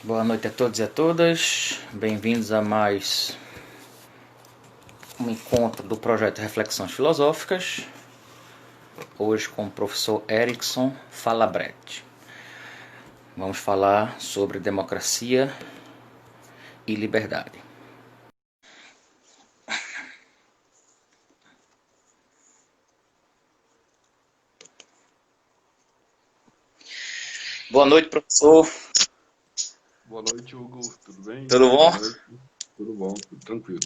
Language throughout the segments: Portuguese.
Boa noite a todos e a todas. Bem-vindos a mais um encontro do projeto Reflexões Filosóficas. Hoje com o professor Erickson Falabretti. Vamos falar sobre democracia e liberdade. Boa noite, professor. Boa noite, Hugo. Tudo bem? Tudo bom? Tudo bom, tudo tranquilo.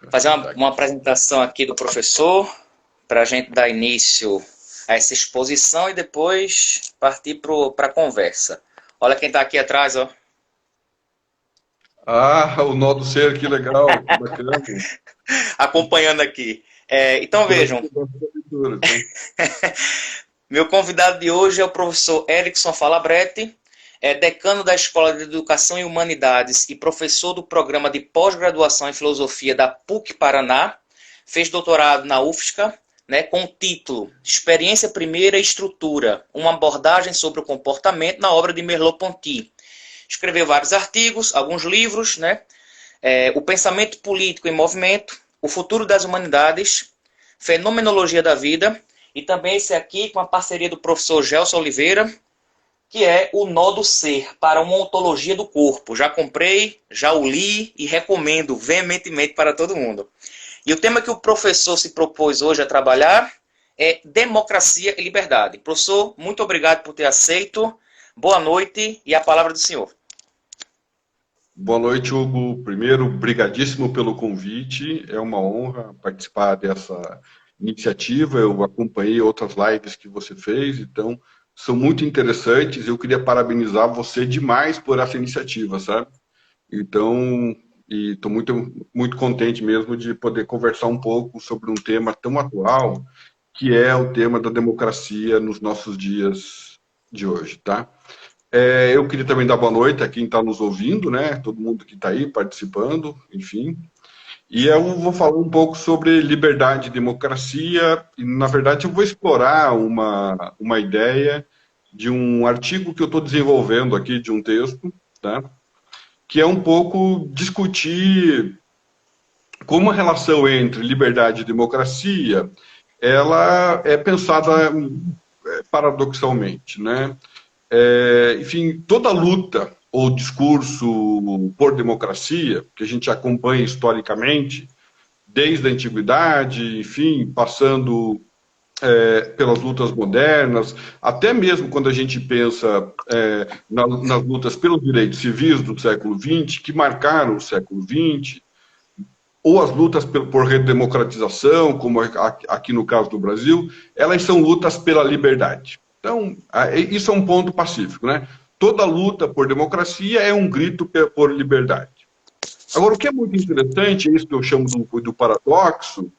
Vou fazer uma apresentação aqui do professor para a gente dar início a essa exposição e depois partir para a conversa. Olha quem está aqui atrás, ó. Ah, o nó do ser, que legal, que bacana. Acompanhando aqui. Então vejam, meu convidado de hoje é o professor Erickson Falabretti, decano da Escola de Educação e Humanidades e professor do programa de pós-graduação em filosofia da PUC Paraná. Fez doutorado na UFSCar, com o título Experiência Primeira e Estrutura, uma abordagem sobre o comportamento na obra de Merleau-Ponty. Escreveu vários artigos, alguns livros, O Pensamento Político em Movimento, O Futuro das Humanidades, Fenomenologia da Vida, e também esse aqui com a parceria do professor Gelson Oliveira, que é O Nó do Ser, para uma ontologia do corpo. Já comprei, já o li e recomendo veementemente para todo mundo. E o tema que o professor se propôs hoje a trabalhar é democracia e liberdade. Professor, muito obrigado por ter aceito. Boa noite e a palavra do senhor. Boa noite, Hugo. Primeiro, brigadíssimo pelo convite. É uma honra participar dessa iniciativa. Eu acompanhei outras lives que você fez, então são muito interessantes. Eu queria parabenizar você demais por essa iniciativa, sabe? Então, estou muito contente mesmo de poder conversar um pouco sobre um tema tão atual, que é o tema da democracia nos nossos dias de hoje, tá? Eu queria também dar boa noite a quem está nos ouvindo, todo mundo que está aí participando, enfim. E eu vou falar um pouco sobre liberdade e democracia, e na verdade eu vou explorar uma ideia de um artigo que eu estou desenvolvendo aqui, de um texto, tá? Que é um pouco discutir como a relação entre liberdade e democracia ela é pensada paradoxalmente, enfim, toda luta ou discurso por democracia, que a gente acompanha historicamente, desde a antiguidade, enfim, passando pelas lutas modernas, até mesmo quando a gente pensa nas lutas pelos direitos civis do século XX, que marcaram o século XX, ou as lutas por redemocratização, como aqui no caso do Brasil, elas são lutas pela liberdade. Então, isso é um ponto pacífico, Toda luta por democracia é um grito por liberdade. Agora, o que é muito interessante, isso que eu chamo do paradoxo,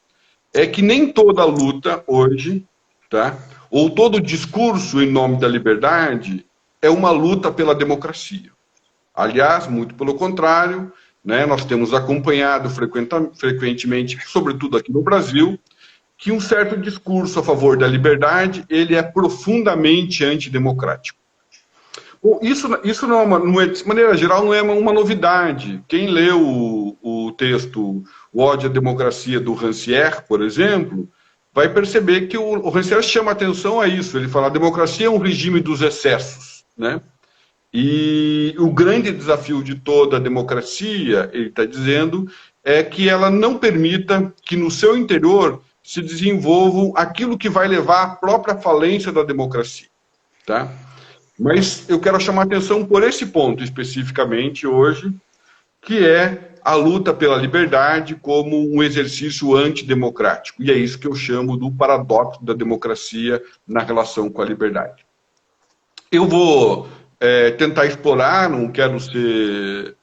é que nem toda luta hoje, ou todo discurso em nome da liberdade, é uma luta pela democracia. Aliás, muito pelo contrário, nós temos acompanhado frequentemente, sobretudo aqui no Brasil, que um certo discurso a favor da liberdade ele é profundamente antidemocrático. Bom, isso não é, de maneira geral, não é uma novidade. Quem leu o texto O Ódio à Democracia, do Rancière, por exemplo, vai perceber que o Rancière chama atenção a isso. Ele fala que a democracia é um regime dos excessos, E o grande desafio de toda a democracia, ele está dizendo, é que ela não permita que no seu interior se desenvolvam aquilo que vai levar à própria falência da democracia, Mas eu quero chamar a atenção por esse ponto especificamente hoje, que é a luta pela liberdade como um exercício antidemocrático. E é isso que eu chamo do paradoxo da democracia na relação com a liberdade. Eu vou tentar explorar, não quero ser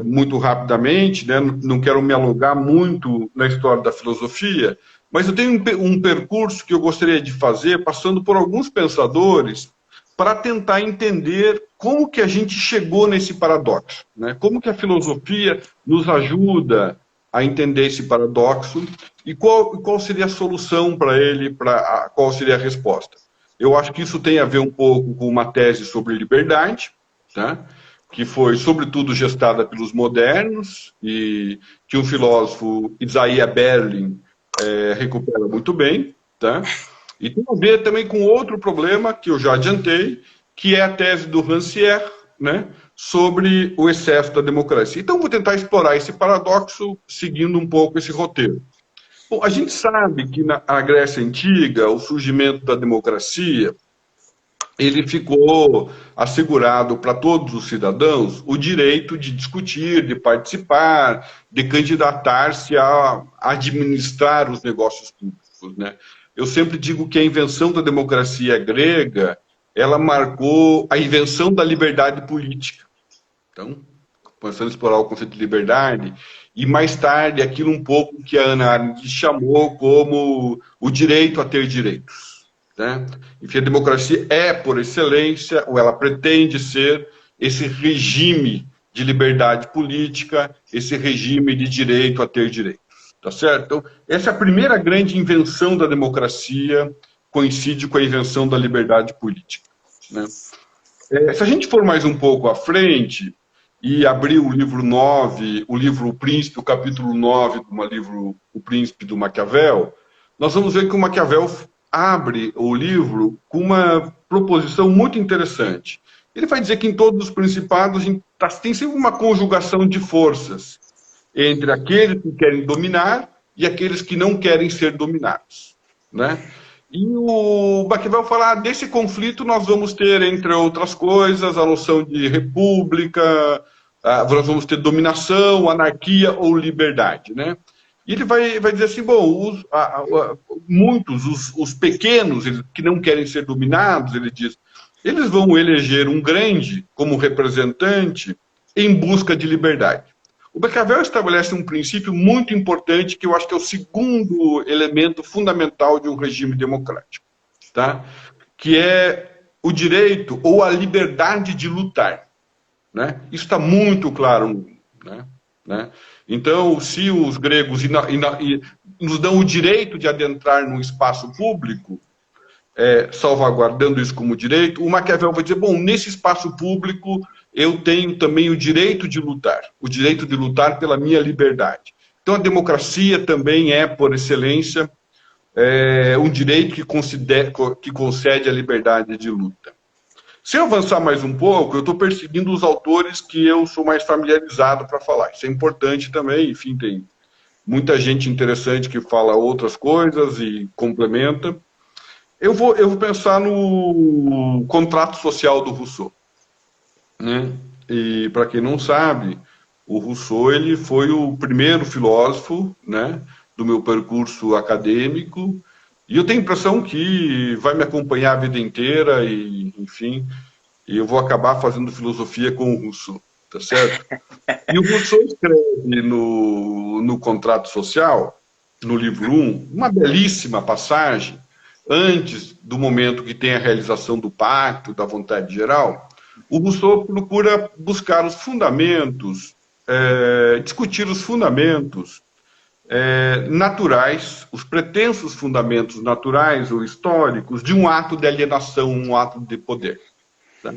muito rapidamente, não quero me alongar muito na história da filosofia, mas eu tenho um percurso que eu gostaria de fazer, passando por alguns pensadores, para tentar entender como que a gente chegou nesse paradoxo, Como que a filosofia nos ajuda a entender esse paradoxo e qual seria a solução para ele, qual seria a resposta. Eu acho que isso tem a ver um pouco com uma tese sobre liberdade, tá? Que foi, sobretudo, gestada pelos modernos, e que um filósofo, Isaiah Berlin, recupera muito bem, tá? E tem a ver também com outro problema que eu já adiantei, que é a tese do Rancière, né, sobre o excesso da democracia. Então, vou tentar explorar esse paradoxo seguindo um pouco esse roteiro. Bom, a gente sabe que na Grécia Antiga, o surgimento da democracia, ele ficou assegurado para todos os cidadãos o direito de discutir, de participar, de candidatar-se a administrar os negócios públicos, né? Eu sempre digo que a invenção da democracia grega, ela marcou a invenção da liberdade política. Então, começando a explorar o conceito de liberdade, e mais tarde aquilo um pouco que a Hannah Arendt chamou como o direito a ter direitos, né? Enfim, a democracia é, por excelência, ou ela pretende ser, esse regime de liberdade política, esse regime de direito a ter direitos, tá certo? Então, essa é a primeira grande invenção da democracia, coincide com a invenção da liberdade política, né? Se a gente for mais um pouco à frente e abrir o livro 9, o livro O Príncipe, o capítulo 9 do livro O Príncipe do Maquiavel, nós vamos ver que o Maquiavel abre o livro com uma proposição muito interessante. Ele vai dizer que em todos os principados tem sempre uma conjugação de forças entre aqueles que querem dominar e aqueles que não querem ser dominados, né? E o Maquiavel fala, desse conflito nós vamos ter, entre outras coisas, a noção de república, nós vamos ter dominação, anarquia ou liberdade, né? E ele vai dizer assim, bom, os pequenos, que não querem ser dominados, ele diz, eles vão eleger um grande como representante em busca de liberdade. O Maquiavel estabelece um princípio muito importante, que eu acho que é o segundo elemento fundamental de um regime democrático, tá? Que é o direito ou a liberdade de lutar, né? Isso está muito claro, né? Então, se os gregos nos dão o direito de adentrar num espaço público, salvaguardando isso como direito, o Maquiavel vai dizer, bom, nesse espaço público eu tenho também o direito de lutar pela minha liberdade. Então a democracia também é, por excelência, um direito que concede a liberdade de luta. Se eu avançar mais um pouco, eu estou perseguindo os autores que eu sou mais familiarizado para falar. Isso é importante também, enfim, tem muita gente interessante que fala outras coisas e complementa. Eu vou pensar no contrato social do Rousseau, né? E para quem não sabe, o Rousseau ele foi o primeiro filósofo, né, do meu percurso acadêmico, e eu tenho a impressão que vai me acompanhar a vida inteira e, enfim, eu vou acabar fazendo filosofia com o Rousseau, tá certo? E o Rousseau escreve no Contrato Social, no livro 1, uma belíssima passagem antes do momento que tem a realização do pacto, da vontade geral. O Rousseau procura buscar os fundamentos, discutir os fundamentos naturais, os pretensos fundamentos naturais ou históricos de um ato de alienação, um ato de poder, tá?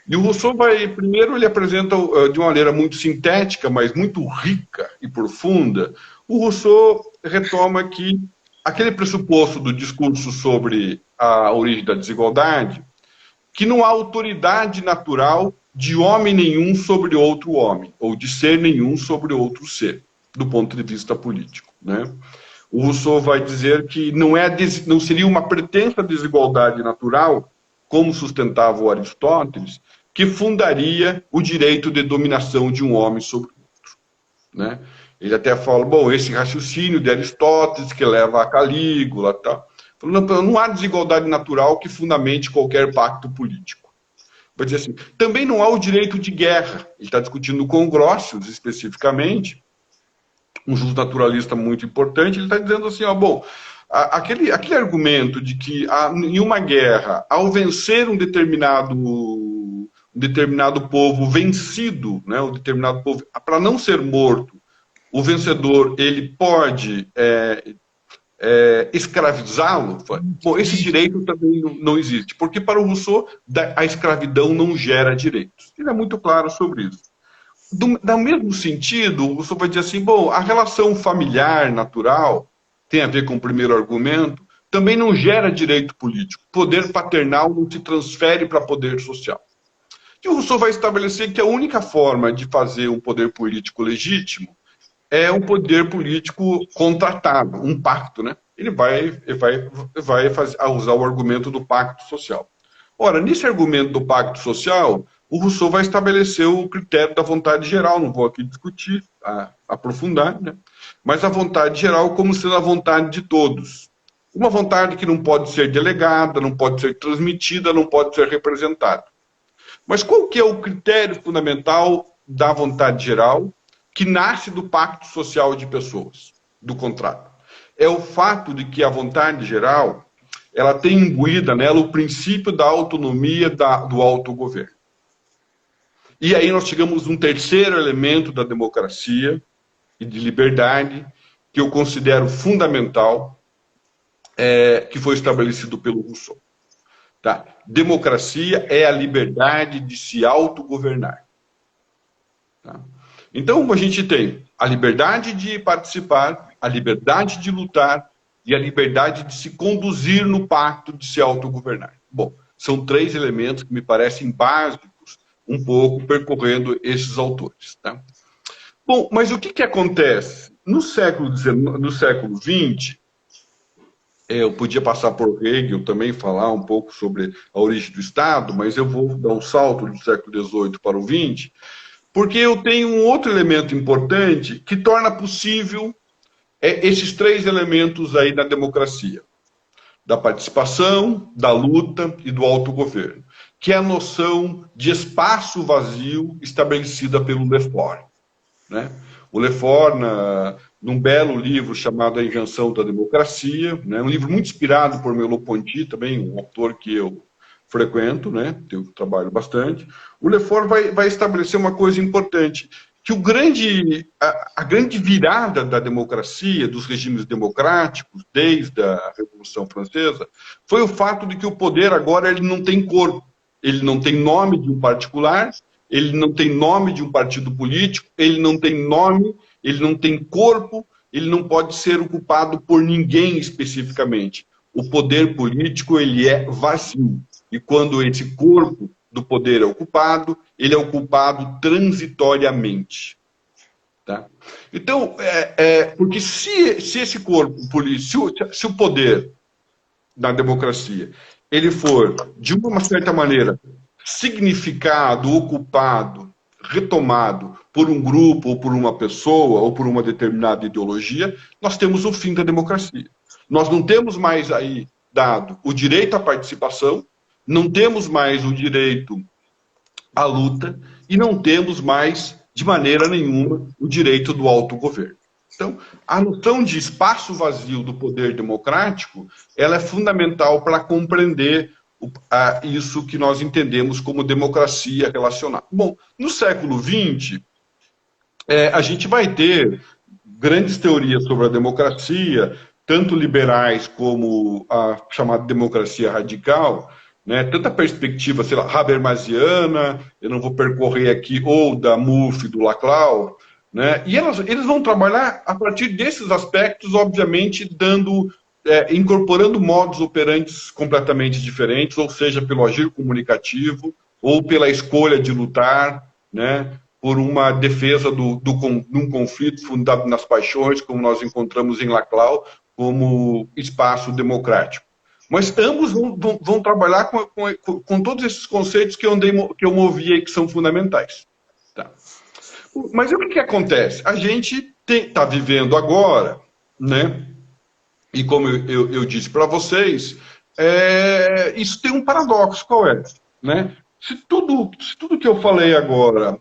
E o Rousseau primeiro ele apresenta de uma maneira muito sintética, mas muito rica e profunda, o Rousseau retoma que aquele pressuposto do discurso sobre a origem da desigualdade, que não há autoridade natural de homem nenhum sobre outro homem, ou de ser nenhum sobre outro ser, do ponto de vista político, né? O Rousseau vai dizer que não seria uma pretensa desigualdade natural, como sustentava o Aristóteles, que fundaria o direito de dominação de um homem sobre outro, né? Ele até fala, bom, esse raciocínio de Aristóteles que leva a Calígula, tá? Não há desigualdade natural que fundamente qualquer pacto político. Vai dizer assim, também não há o direito de guerra. Ele está discutindo com Grócius, especificamente, um justnaturalista muito importante. Ele está dizendo assim, bom, aquele argumento de que em uma guerra, ao vencer um determinado povo vencido, né, um determinado povo, para não ser morto, o vencedor ele pode escravizá-lo, bom, esse direito também não existe, porque para o Rousseau a escravidão não gera direitos. Ele é muito claro sobre isso. Do mesmo sentido, o Rousseau vai dizer assim, bom, a relação familiar, natural, tem a ver com o primeiro argumento, também não gera direito político. Poder paternal não se transfere para poder social. E o Rousseau vai estabelecer que a única forma de fazer um poder político legítimo é um poder político contratado, um pacto, né? Ele vai usar o argumento do pacto social. Ora, nesse argumento do pacto social, o Rousseau vai estabelecer o critério da vontade geral, não vou aqui discutir, aprofundar, né? Mas a vontade geral como sendo a vontade de todos. Uma vontade que não pode ser delegada, não pode ser transmitida, não pode ser representada. Mas qual que é o critério fundamental da vontade geral que nasce do pacto social de pessoas, do contrato? É o fato de que a vontade geral ela tem imbuída nela o princípio da autonomia do autogoverno. E aí nós chegamos a um terceiro elemento da democracia e de liberdade que eu considero fundamental, que foi estabelecido pelo Rousseau. Tá? Democracia é a liberdade de se autogovernar. Tá? Então, a gente tem a liberdade de participar, a liberdade de lutar e a liberdade de se conduzir no pacto de se autogovernar. Bom, são três elementos que me parecem básicos, um pouco percorrendo esses autores. Tá? Bom, mas o que acontece? No século XX, eu podia passar por Hegel também, falar um pouco sobre a origem do Estado, mas eu vou dar um salto do século XVIII para o XX, porque eu tenho um outro elemento importante que torna possível esses três elementos aí da democracia. Da participação, da luta e do autogoverno, que é a noção de espaço vazio estabelecida pelo Lefort. Né? O Lefort, num belo livro chamado A Invenção da Democracia, né? Um livro muito inspirado por Merleau-Ponty, também um autor que eu frequento, né? Eu trabalho bastante. O Lefort vai estabelecer uma coisa importante, que a grande virada da democracia, dos regimes democráticos, desde a Revolução Francesa, foi o fato de que o poder agora ele não tem corpo, ele não tem nome de um particular, ele não tem nome de um partido político, ele não tem nome, ele não tem corpo, ele não pode ser ocupado por ninguém especificamente. O poder político ele é vazio. E quando esse corpo do poder é ocupado, ele é ocupado transitoriamente. Tá? Então, porque se esse corpo político, se o poder na democracia, ele for, de uma certa maneira, significado, ocupado, retomado por um grupo, ou por uma pessoa, ou por uma determinada ideologia, nós temos o fim da democracia. Nós não temos mais aí dado o direito à participação, não temos mais o direito à luta e não temos mais, de maneira nenhuma, o direito do autogoverno. Então, a noção de espaço vazio do poder democrático, ela é fundamental para compreender isso que nós entendemos como democracia relacional. Bom, no século XX, a gente vai ter grandes teorias sobre a democracia, tanto liberais como a chamada democracia radical, né? Tanto a perspectiva, sei lá, habermasiana, eu não vou percorrer aqui, ou da Mouffe, do Laclau, né? E eles vão trabalhar a partir desses aspectos, obviamente, incorporando modos operantes completamente diferentes, ou seja, pelo agir comunicativo, ou pela escolha de lutar, né? Por uma defesa de um conflito fundado nas paixões, como nós encontramos em Laclau, como espaço democrático. Mas ambos vão trabalhar com todos esses conceitos que eu movi aí, que são fundamentais. Tá. Mas o que acontece? A gente está vivendo agora, né? E como eu disse para vocês, isso tem um paradoxo, qual é? Né? Se tudo que eu falei agora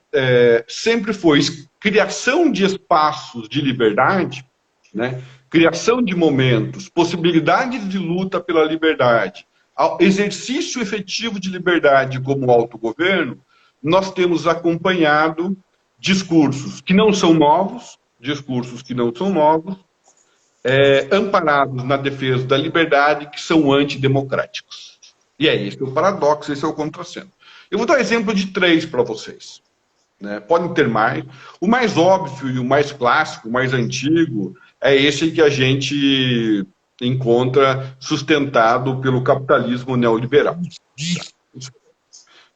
sempre foi criação de espaços de liberdade, né? Criação de momentos, possibilidades de luta pela liberdade, exercício efetivo de liberdade como autogoverno, nós temos acompanhado discursos que não são novos, amparados na defesa da liberdade, que são antidemocráticos. E é esse o paradoxo, esse é o contrassenso. Eu vou dar um exemplo de 3 para vocês. Né? Podem ter mais. O mais óbvio e o mais clássico, o mais antigo, é esse que a gente encontra sustentado pelo capitalismo neoliberal.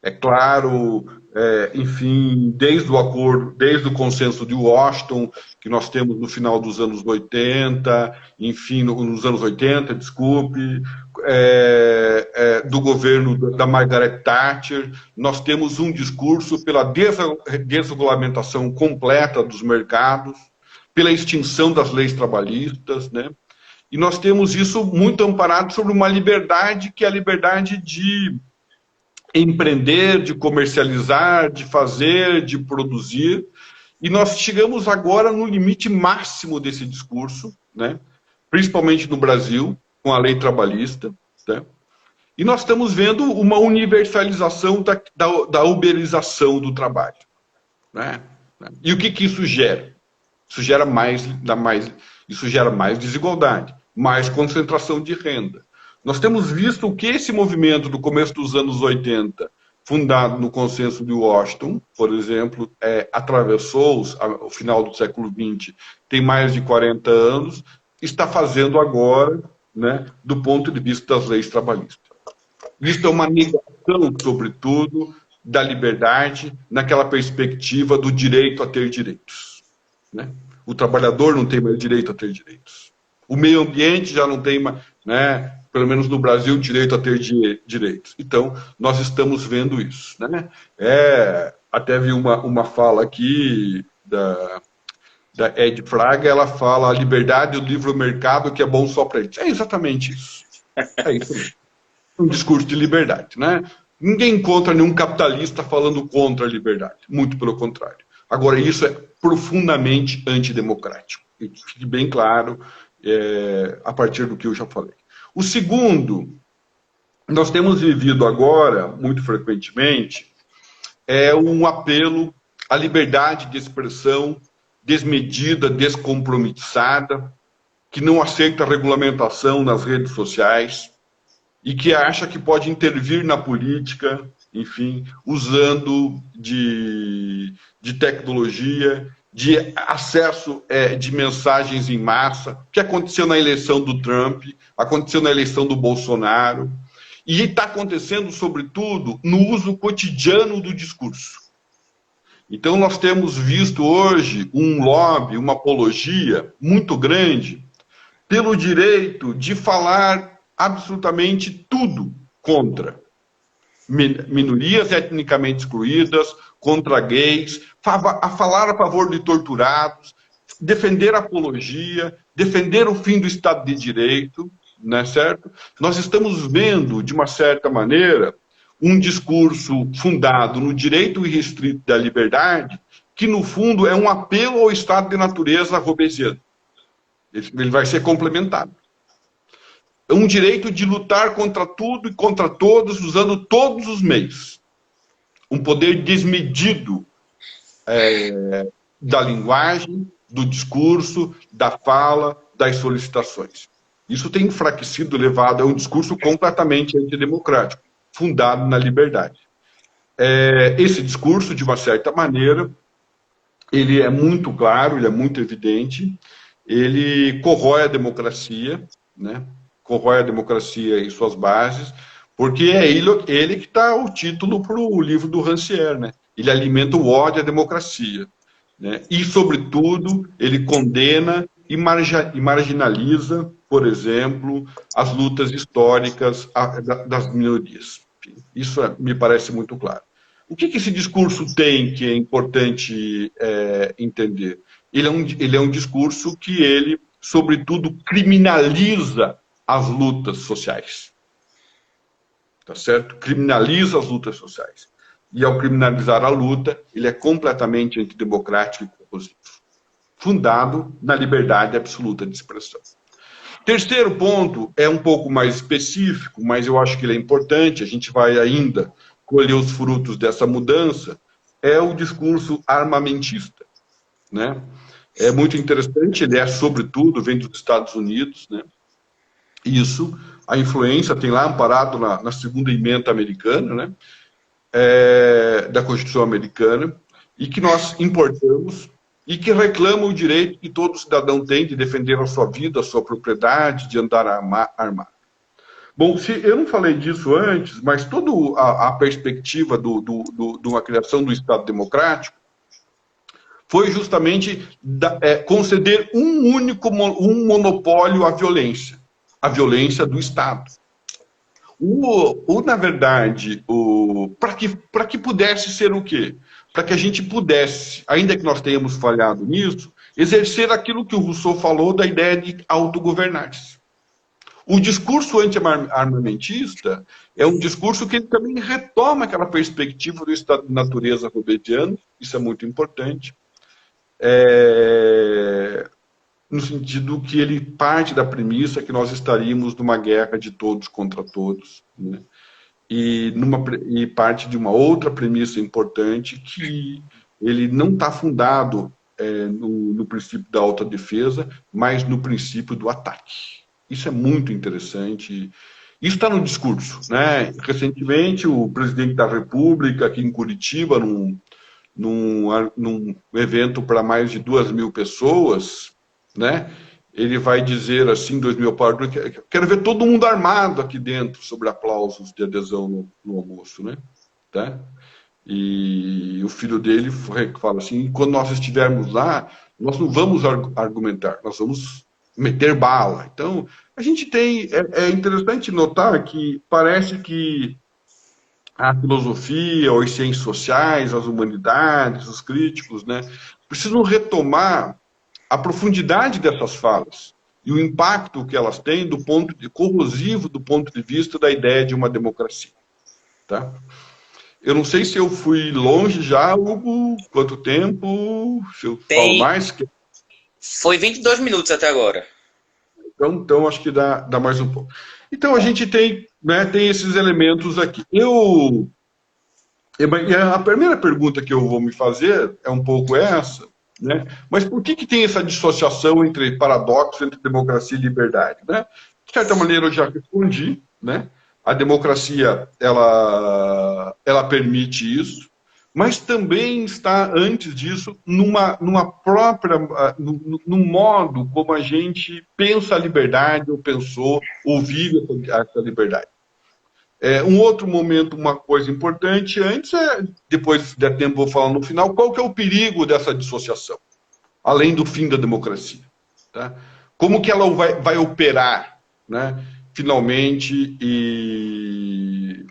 É claro, enfim, desde o acordo, desde o consenso de Washington, que nós temos no final dos anos 80, enfim, nos anos 80, desculpe, do governo da Margaret Thatcher, nós temos um discurso pela desregulamentação completa dos mercados, pela extinção das leis trabalhistas, né? E nós temos isso muito amparado sobre uma liberdade que é a liberdade de empreender, de comercializar, de fazer, de produzir. E nós chegamos agora no limite máximo desse discurso, né? Principalmente no Brasil, com a lei trabalhista. Né? E nós estamos vendo uma universalização da uberização do trabalho. Né? E o que isso gera? Isso gera mais desigualdade, mais concentração de renda. Nós temos visto que esse movimento do começo dos anos 80, fundado no consenso de Washington, por exemplo, atravessou o final do século XX, tem mais de 40 anos, está fazendo agora, né, do ponto de vista das leis trabalhistas. Isso é uma negação, sobretudo, da liberdade, naquela perspectiva do direito a ter direitos. Né? O trabalhador não tem mais direito a ter direitos. O meio ambiente já não tem mais, né, pelo menos no Brasil, direito a ter direitos. Então, nós estamos vendo isso. Né? Até vi uma fala aqui da Ed Fraga, ela fala a liberdade do livre mercado que é bom só para eles. É exatamente isso. É isso mesmo. Um discurso de liberdade. Né? Ninguém encontra nenhum capitalista falando contra a liberdade. Muito pelo contrário. Agora, isso é profundamente antidemocrático. E fique bem claro a partir do que eu já falei. O segundo, nós temos vivido agora, muito frequentemente, um apelo à liberdade de expressão desmedida, descompromissada, que não aceita regulamentação nas redes sociais e que acha que pode intervir na política, enfim, usando de tecnologia, de acesso de mensagens em massa, que aconteceu na eleição do Trump, aconteceu na eleição do Bolsonaro, e está acontecendo, sobretudo, no uso cotidiano do discurso. Então, nós temos visto hoje um lobby, uma apologia muito grande pelo direito de falar absolutamente tudo contra minorias etnicamente excluídas, contra gays, a falar a favor de torturados, defender a apologia, defender o fim do Estado de Direito, não é certo? Nós estamos vendo, de uma certa maneira, um discurso fundado no direito irrestrito da liberdade, que, no fundo, é um apelo ao estado de natureza robesiano. Ele vai ser complementado. É um direito de lutar contra tudo e contra todos, usando todos os meios. Um poder desmedido da linguagem, do discurso, da fala, das solicitações. Isso tem enfraquecido, levado a um discurso completamente antidemocrático, fundado na liberdade. Esse discurso, de uma certa maneira, ele é muito claro, ele é muito evidente, ele corrói a democracia, né? Corrói a democracia e suas bases, porque é ele que está o título para o livro do Rancière, né? Ele alimenta o ódio à democracia, né? E, sobretudo, ele condena e marginaliza, por exemplo, as lutas históricas das minorias. Isso me parece muito claro. O que esse discurso tem que é importante entender? Ele é um discurso que ele, sobretudo, criminaliza as lutas sociais. Tá certo? Criminaliza as lutas sociais. E ao criminalizar a luta, ele é completamente antidemocrático e corrosivo. Fundado na liberdade absoluta de expressão. Terceiro ponto é um pouco mais específico, mas eu acho que ele é importante, a gente vai ainda colher os frutos dessa mudança, é o discurso armamentista. Né? é muito interessante, ele é sobretudo, vem dos Estados Unidos, né? Isso, a influência tem lá amparado na segunda emenda americana, né? Da Constituição americana, e que nós importamos e que reclama o direito que todo cidadão tem de defender a sua vida, a sua propriedade, de andar armado. Bom, eu não falei disso antes, mas toda a perspectiva de uma criação do Estado democrático foi justamente conceder um monopólio à violência do Estado. Na verdade, para que pudesse ser o quê? Para que a gente pudesse, ainda que nós tenhamos falhado nisso, exercer aquilo que o Rousseau falou da ideia de autogovernar-se. O discurso anti-armamentista é um discurso que ele também retoma aquela perspectiva do estado de natureza robediano, isso é muito importante, no sentido que ele parte da premissa que nós estaríamos numa guerra de todos contra todos, né? E parte de uma outra premissa importante, que ele não está fundado no princípio da autodefesa, mas no princípio do ataque. Isso é muito interessante. Isso está no discurso, né? Recentemente, o presidente da República, aqui em Curitiba, num evento para mais de 2.000 pessoas, né? Ele vai dizer assim, 2.000 para... Quero ver todo mundo armado aqui dentro, sobre aplausos de adesão no almoço, né? Tá? E o filho dele fala assim, quando nós estivermos lá, nós não vamos argumentar, nós vamos meter bala. Então, a gente tem... É interessante notar que parece que a filosofia, as ciências sociais, as humanidades, os críticos, né, precisam retomar a profundidade dessas falas e o impacto que elas têm corrosivo do ponto de vista da ideia de uma democracia. Tá? Eu não sei se eu fui longe já, Hugo, quanto tempo, se eu falo mais. Foi 22 minutos até agora. Então acho que dá mais um pouco. Então a gente tem esses elementos aqui. A primeira pergunta que eu vou me fazer é um pouco essa, né? Mas por que tem essa dissociação entre paradoxo, entre democracia e liberdade? Né? De certa maneira, eu já respondi, né? A democracia, ela permite isso, mas também está, antes disso, num modo como a gente pensa a liberdade, ou pensou, ou vive essa liberdade. Um outro momento, uma coisa importante, depois, se der tempo, vou falar no final, qual que é o perigo dessa dissociação, além do fim da democracia. Tá? Como que ela vai operar, né, finalmente, e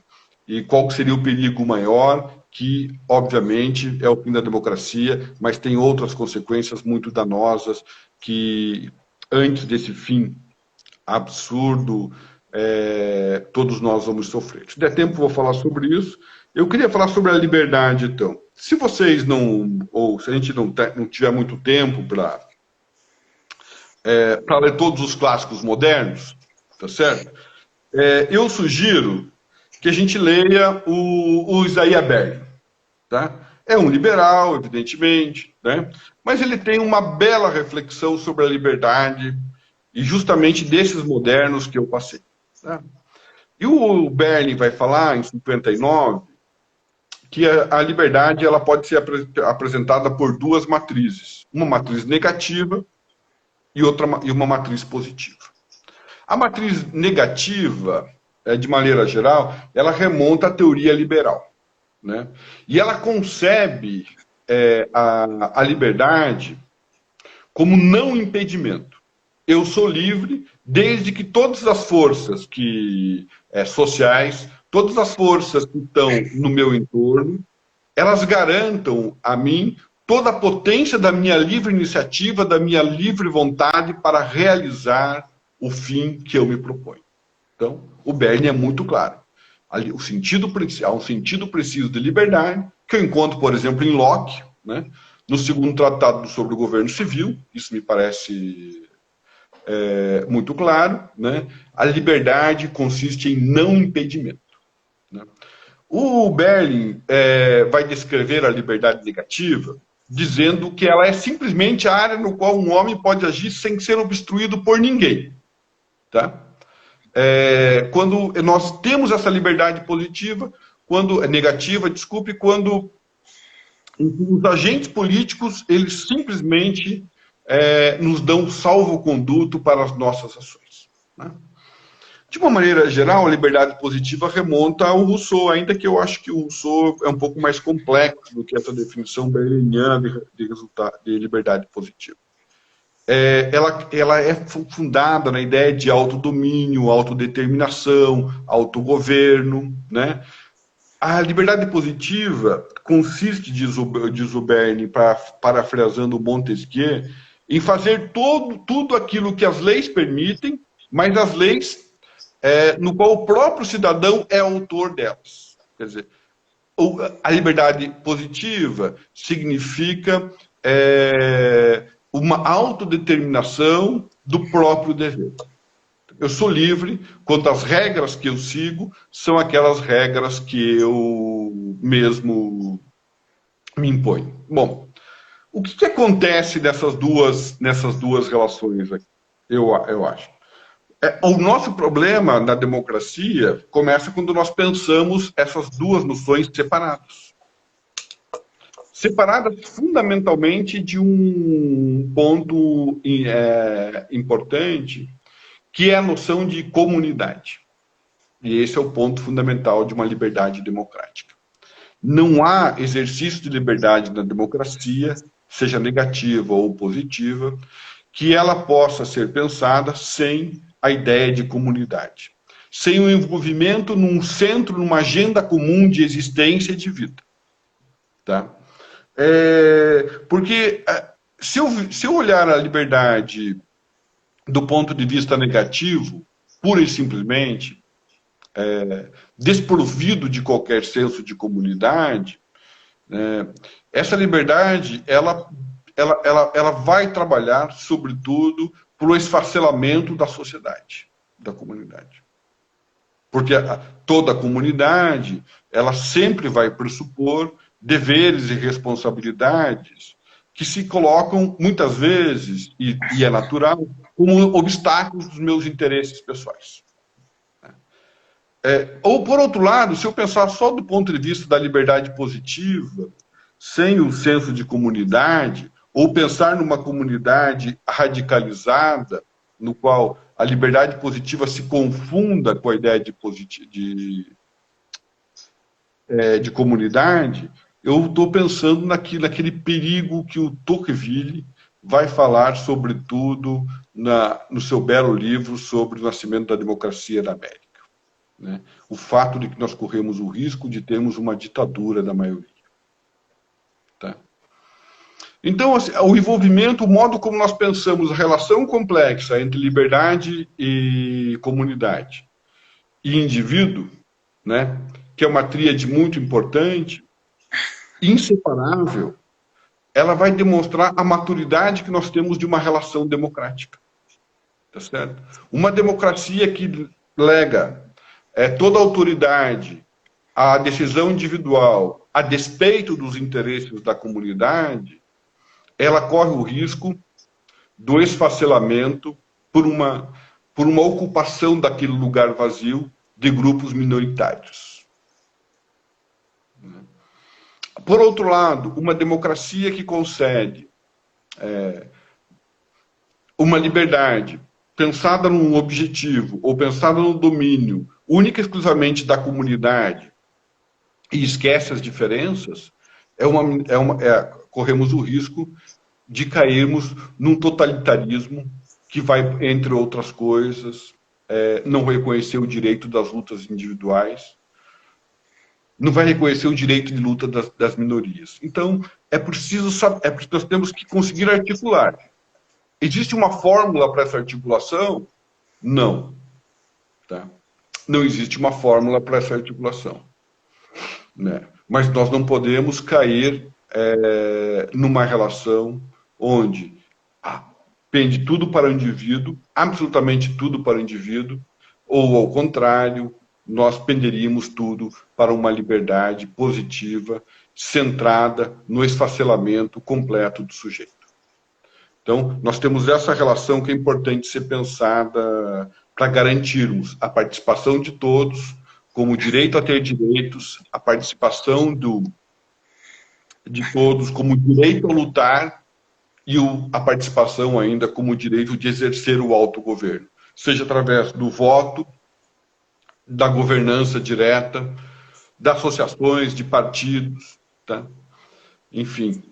qual seria o perigo maior, que, obviamente, é o fim da democracia, mas tem outras consequências muito danosas, que, antes desse fim absurdo, todos nós vamos sofrer. Se der tempo, vou falar sobre isso. Eu queria falar sobre a liberdade, então. Se vocês ou se a gente não tiver muito tempo para ler todos os clássicos modernos, tá certo? Eu sugiro que a gente leia o Isaiah Berlin. Tá? É um liberal, evidentemente, né? Mas ele tem uma bela reflexão sobre a liberdade, e justamente desses modernos que eu passei. Tá? E o Berlin vai falar, em 59, que a liberdade ela pode ser apresentada por duas matrizes. Uma matriz negativa e uma matriz positiva. A matriz negativa, de maneira geral, ela remonta à teoria liberal. Né? E ela concebe a liberdade como não impedimento. Eu sou livre desde que todas as forças sociais, todas as forças que estão no meu entorno, elas garantam a mim toda a potência da minha livre iniciativa, da minha livre vontade para realizar o fim que eu me proponho. Então, o Berlin é muito claro. Há um sentido preciso de liberdade, que eu encontro, por exemplo, em Locke, né? No segundo tratado sobre o governo civil, isso me parece muito claro, né? A liberdade consiste em não impedimento. Né? O Berlin vai descrever a liberdade negativa dizendo que ela é simplesmente a área no qual um homem pode agir sem ser obstruído por ninguém. Tá? Quando nós temos essa liberdade positiva, quando negativa, desculpe, quando os agentes políticos, eles simplesmente nos dão salvo-conduto para as nossas ações. Né? De uma maneira geral, a liberdade positiva remonta ao Rousseau, ainda que eu acho que o Rousseau é um pouco mais complexo do que essa definição berliniana de liberdade positiva. Ela é fundada na ideia de autodomínio, autodeterminação, autogoverno, né? A liberdade positiva consiste, diz o Bernie, parafraseando Montesquieu, em fazer tudo aquilo que as leis permitem, mas as leis no qual o próprio cidadão é autor delas. Quer dizer, a liberdade positiva significa uma autodeterminação do próprio dever. Eu sou livre quanto às regras que eu sigo são aquelas regras que eu mesmo me imponho. Bom, o que acontece nessas duas relações aqui? Eu acho. O nosso problema na democracia começa quando nós pensamos essas duas noções separadas. Separadas fundamentalmente de um ponto importante, que é a noção de comunidade. E esse é o ponto fundamental de uma liberdade democrática. Não há exercício de liberdade na democracia, seja negativa ou positiva, que ela possa ser pensada sem a ideia de comunidade. Sem o envolvimento num centro, numa agenda comum de existência e de vida. Tá? Porque se eu olhar a liberdade do ponto de vista negativo, pura e simplesmente, desprovido de qualquer senso de comunidade, essa liberdade, ela vai trabalhar, sobretudo, para o esfacelamento da sociedade, da comunidade. Porque toda a comunidade, ela sempre vai pressupor deveres e responsabilidades que se colocam, muitas vezes, e é natural, como obstáculos dos meus interesses pessoais. Ou, por outro lado, se eu pensar só do ponto de vista da liberdade positiva, sem o senso de comunidade, ou pensar numa comunidade radicalizada, no qual a liberdade positiva se confunda com a ideia de comunidade, eu estou pensando naquele perigo que o Tocqueville vai falar, sobretudo, no seu belo livro sobre o nascimento da democracia da América. Né? O fato de que nós corremos o risco de termos uma ditadura da maioria. Tá? Então, assim, o envolvimento, o modo como nós pensamos a relação complexa entre liberdade e comunidade e indivíduo, né, que é uma tríade muito importante, inseparável, ela vai demonstrar a maturidade que nós temos de uma relação democrática. Tá certo? Uma democracia que lega toda a autoridade à decisão individual, a despeito dos interesses da comunidade, ela corre o risco do esfacelamento por uma ocupação daquele lugar vazio de grupos minoritários. Por outro lado, uma democracia que concede uma liberdade pensada num objetivo ou pensada no domínio única e exclusivamente da comunidade e esquece as diferenças, corremos o risco de cairmos num totalitarismo que vai, entre outras coisas, não reconhecer o direito das lutas individuais, não vai reconhecer o direito de luta das minorias. Então, nós temos que conseguir articular. Existe uma fórmula para essa articulação? Não. Tá? Não existe uma fórmula para essa articulação. Né? Mas nós não podemos cair numa relação onde pende tudo para o indivíduo, absolutamente tudo para o indivíduo, ou ao contrário, nós penderíamos tudo para uma liberdade positiva, centrada no esfacelamento completo do sujeito. Então, nós temos essa relação que é importante ser pensada para garantirmos a participação de todos, como o direito a ter direitos, a participação de todos como direito a lutar e a participação ainda como direito de exercer o autogoverno, seja através do voto, da governança direta, das associações, de partidos, tá? Enfim,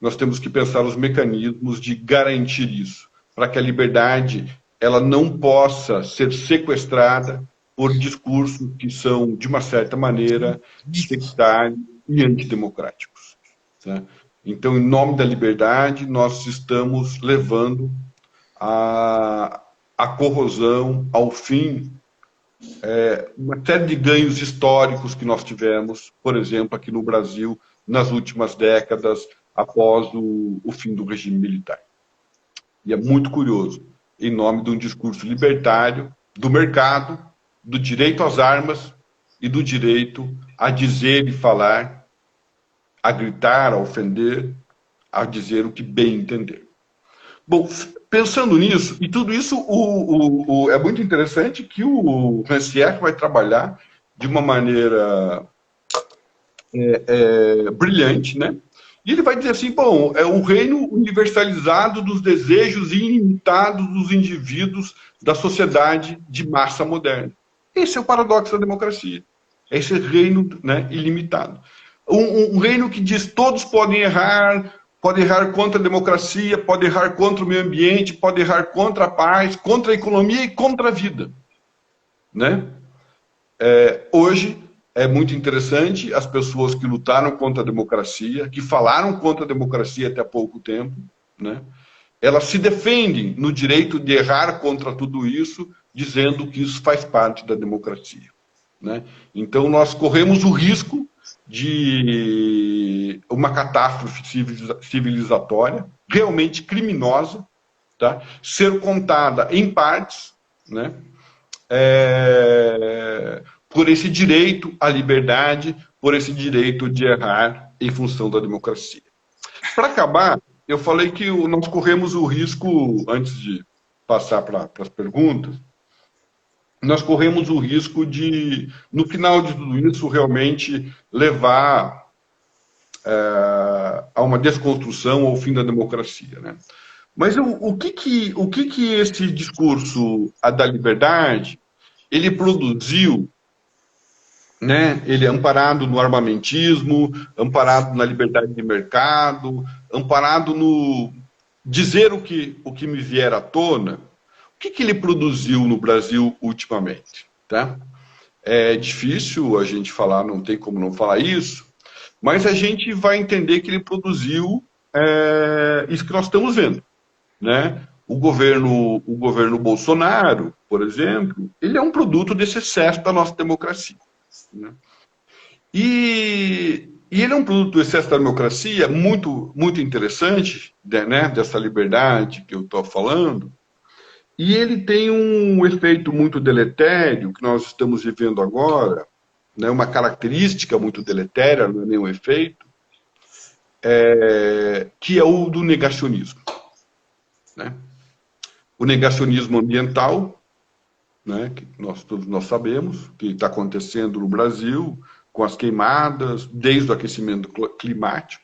nós temos que pensar os mecanismos de garantir isso, para que a liberdade ela não possa ser sequestrada por discursos que são, de uma certa maneira, sectários e antidemocráticos. Tá? Então, em nome da liberdade, nós estamos levando a corrosão, ao fim, uma série de ganhos históricos que nós tivemos, por exemplo, aqui no Brasil, nas últimas décadas, após o fim do regime militar. E é muito curioso, em nome de um discurso libertário, do mercado, do direito às armas e do direito a dizer e falar, a gritar, a ofender, a dizer o que bem entender. Bom, pensando nisso, e tudo isso é muito interessante que o Rancière vai trabalhar de uma maneira brilhante, né? E ele vai dizer assim, bom, é um reino universalizado dos desejos ilimitados dos indivíduos da sociedade de massa moderna. Esse é o paradoxo da democracia. É esse reino, né, ilimitado. Um reino que diz todos podem errar contra a democracia, pode errar contra o meio ambiente, pode errar contra a paz, contra a economia e contra a vida. Né? Hoje, é muito interessante as pessoas que lutaram contra a democracia, que falaram contra a democracia até há pouco tempo, né? Elas se defendem no direito de errar contra tudo isso, dizendo que isso faz parte da democracia. Né? Então, nós corremos o risco de uma catástrofe civilizatória, realmente criminosa, tá? Ser contada em partes, né? Por esse direito à liberdade, por esse direito de errar em função da democracia. Para acabar, eu falei que nós corremos o risco, antes de passar para as perguntas, nós corremos o risco de, no final de tudo isso, realmente levar a uma desconstrução ao fim da democracia. Né? Mas o que esse discurso da liberdade, ele produziu, né? Ele é amparado no armamentismo, amparado na liberdade de mercado, amparado no dizer o que me vier à tona. O que ele produziu no Brasil ultimamente? Tá? É difícil a gente falar, não tem como não falar isso, mas a gente vai entender que ele produziu isso que nós estamos vendo. Né? O governo Bolsonaro, por exemplo, ele é um produto desse excesso da nossa democracia. Né? E ele é um produto do excesso da democracia muito, muito interessante, né? Dessa liberdade que eu estou falando, e ele tem um efeito muito deletério que nós estamos vivendo agora, né? Uma característica muito deletéria, não é nem um efeito, que é o do negacionismo. Né? O negacionismo ambiental, né, que todos nós sabemos, que está acontecendo no Brasil, com as queimadas, desde o aquecimento climático.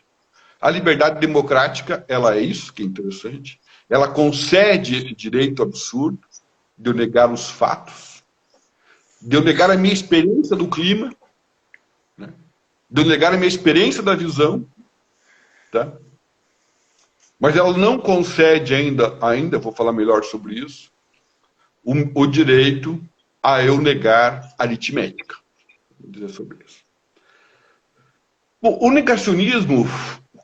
A liberdade democrática, ela é isso, que é interessante. Ela concede esse direito absurdo de eu negar os fatos, de eu negar a minha experiência do clima, né, de eu negar a minha experiência da visão, tá? Mas ela não concede ainda, vou falar melhor sobre isso, o direito a eu negar aritmética. Vou dizer sobre isso. Bom, o negacionismo,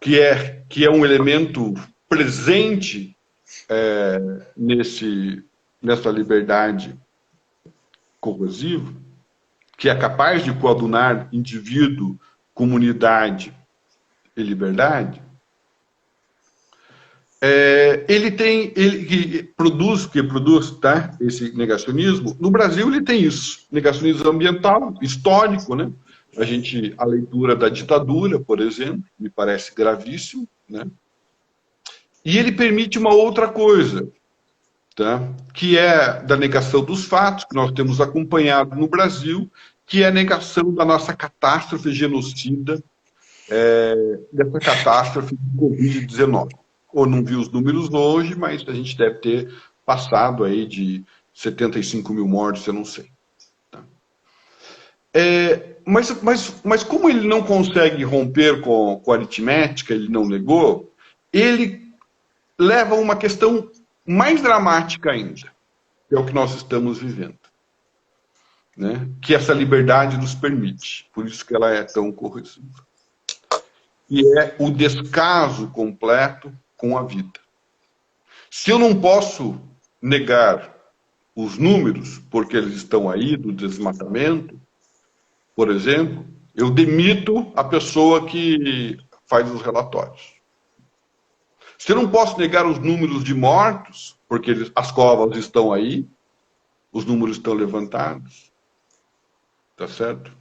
que é um elemento presente nessa liberdade corrosiva, que é capaz de coadunar indivíduo, comunidade e liberdade, ele que produz, tá, esse negacionismo. No Brasil ele tem isso, negacionismo ambiental, histórico, né? A leitura da ditadura, por exemplo, me parece gravíssimo, né? E ele permite uma outra coisa, tá? Que é da negação dos fatos, que nós temos acompanhado no Brasil, que é a negação da nossa catástrofe genocida, dessa catástrofe de Covid-19. Ou não vi os números hoje, mas a gente deve ter passado aí de 75 mil mortes, eu não sei. Tá? Mas como ele não consegue romper com a aritmética, ele não negou, ele leva a uma questão mais dramática ainda, que é o que nós estamos vivendo. Né? Que essa liberdade nos permite, por isso que ela é tão corrosiva. E é o descaso completo com a vida. Se eu não posso negar os números, porque eles estão aí, do desmatamento, por exemplo, eu demito a pessoa que faz os relatórios. Se eu não posso negar os números de mortos, porque as covas estão aí, os números estão levantados, tá certo?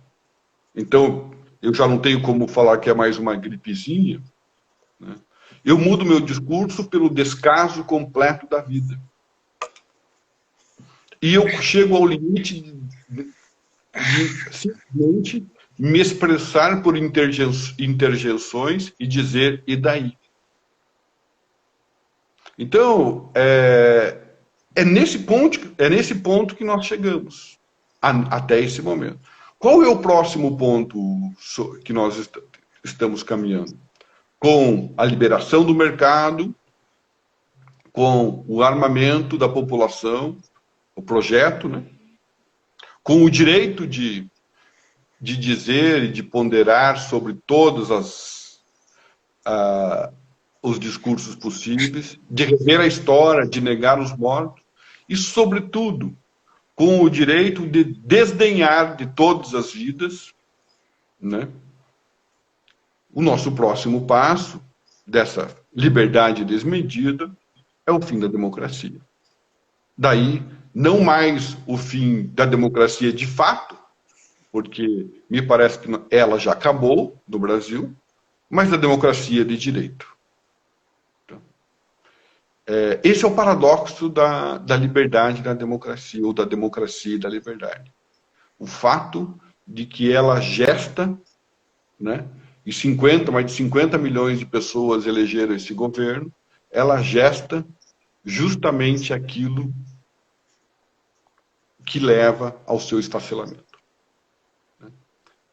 Então, eu já não tenho como falar que é mais uma gripezinha, né? Eu mudo meu discurso pelo descaso completo da vida. E eu chego ao limite de simplesmente me expressar por interjeições e dizer, e daí? Então, é nesse ponto que nós chegamos, até esse momento. Qual é o próximo ponto que nós estamos caminhando? Com a liberação do mercado, com o armamento da população, o projeto, né? Com o direito de dizer e de ponderar sobre todos os discursos possíveis, de rever a história, de negar os mortos, e, sobretudo, com o direito de desdenhar de todas as vidas, né? O nosso próximo passo dessa liberdade desmedida é o fim da democracia. Daí, não mais o fim da democracia de fato, porque me parece que ela já acabou no Brasil, mas da democracia de direito. Esse é o paradoxo da liberdade da democracia, ou da democracia e da liberdade. O fato de que ela gesta, né, e mais de 50 milhões de pessoas elegeram esse governo, ela gesta justamente aquilo que leva ao seu esfacelamento.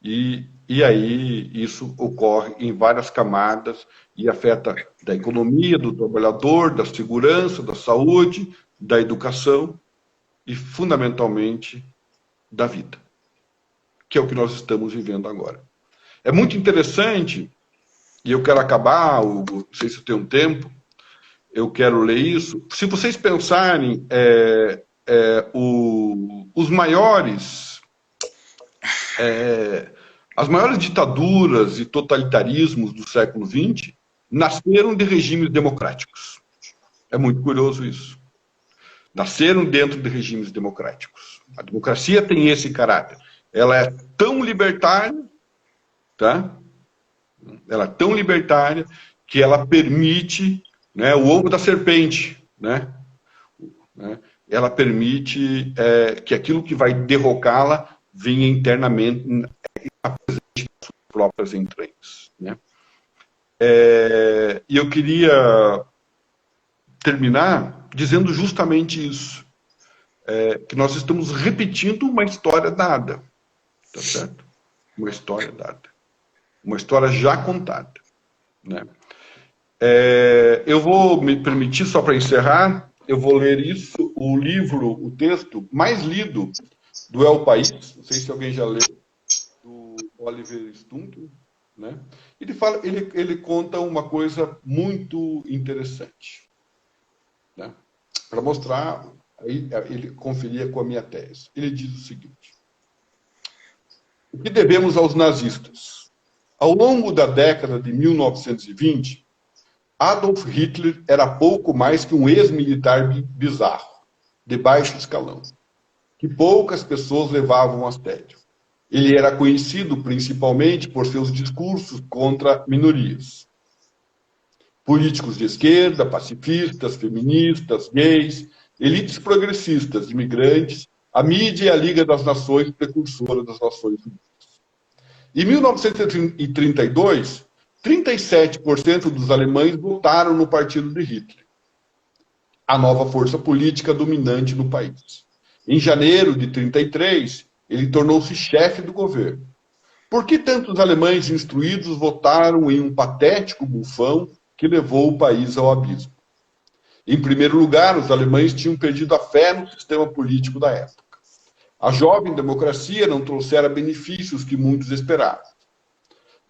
E aí isso ocorre em várias camadas e afeta da economia, do trabalhador, da segurança, da saúde, da educação e, fundamentalmente, da vida, que é o que nós estamos vivendo agora. É muito interessante, e eu quero acabar, não sei se eu tenho tempo, eu quero ler isso. Se vocês pensarem, os maiores... as maiores ditaduras e totalitarismos do século XX nasceram de regimes democráticos. É muito curioso isso. Nasceram dentro de regimes democráticos. A democracia tem esse caráter. Ela é tão libertária, tá? Ela é tão libertária que ela permite, né, o ovo da serpente, né? Ela permite que aquilo que vai derrocá-la venha internamente apresente as suas próprias entranhas, né? E eu queria terminar dizendo justamente isso, que nós estamos repetindo uma história dada, tá certo? Uma história dada, uma história já contada, né? Eu vou me permitir, só para encerrar, eu vou ler isso, o texto mais lido do El País, não sei se alguém já leu, do Oliver Stunk, né? Ele conta uma coisa muito interessante, né? Para mostrar, aí ele conferia com a minha tese. Ele diz o seguinte: o que devemos aos nazistas? Ao longo da década de 1920, Adolf Hitler era pouco mais que um ex-militar bizarro, de baixo escalão, que poucas pessoas levavam a sério. Ele era conhecido principalmente por seus discursos contra minorias. Políticos de esquerda, pacifistas, feministas, gays, elites progressistas, imigrantes, a mídia e a Liga das Nações, precursora das Nações Unidas. Em 1932, 37% dos alemães votaram no partido de Hitler, a nova força política dominante no país. Em janeiro de 1933, ele tornou-se chefe do governo. Por que tantos alemães instruídos votaram em um patético bufão que levou o país ao abismo? Em primeiro lugar, os alemães tinham perdido a fé no sistema político da época. A jovem democracia não trouxera benefícios que muitos esperavam.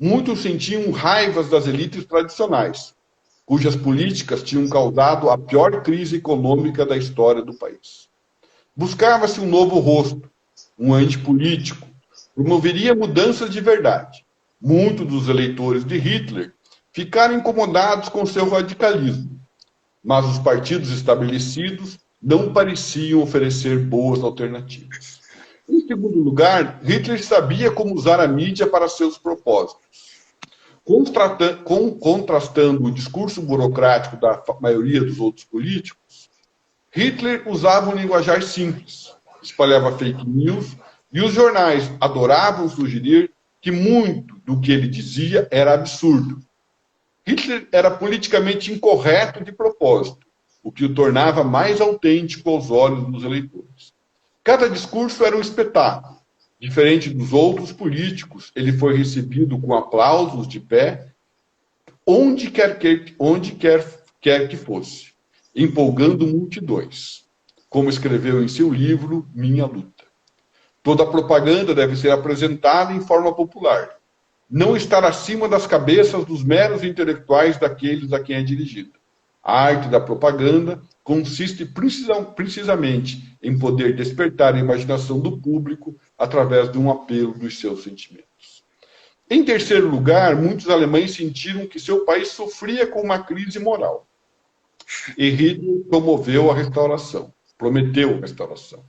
Muitos sentiam raivas das elites tradicionais, cujas políticas tinham causado a pior crise econômica da história do país. Buscava-se um novo rosto, um antipolítico, promoveria mudanças de verdade. Muitos dos eleitores de Hitler ficaram incomodados com seu radicalismo, mas os partidos estabelecidos não pareciam oferecer boas alternativas. Em segundo lugar, Hitler sabia como usar a mídia para seus propósitos. Contrastando o discurso burocrático da maioria dos outros políticos, Hitler usava um linguajar simples, espalhava fake news, e os jornais adoravam sugerir que muito do que ele dizia era absurdo. Hitler era politicamente incorreto de propósito, o que o tornava mais autêntico aos olhos dos eleitores. Cada discurso era um espetáculo. Diferente dos outros políticos, ele foi recebido com aplausos de pé, onde quer que fosse, empolgando multidões, como escreveu em seu livro Minha Luta. Toda propaganda deve ser apresentada em forma popular, não estar acima das cabeças dos meros intelectuais daqueles a quem é dirigida. A arte da propaganda consiste precisamente em poder despertar a imaginação do público através de um apelo dos seus sentimentos. Em terceiro lugar, muitos alemães sentiram que seu país sofria com uma crise moral. E Hitler promoveu a restauração, prometeu a restauração.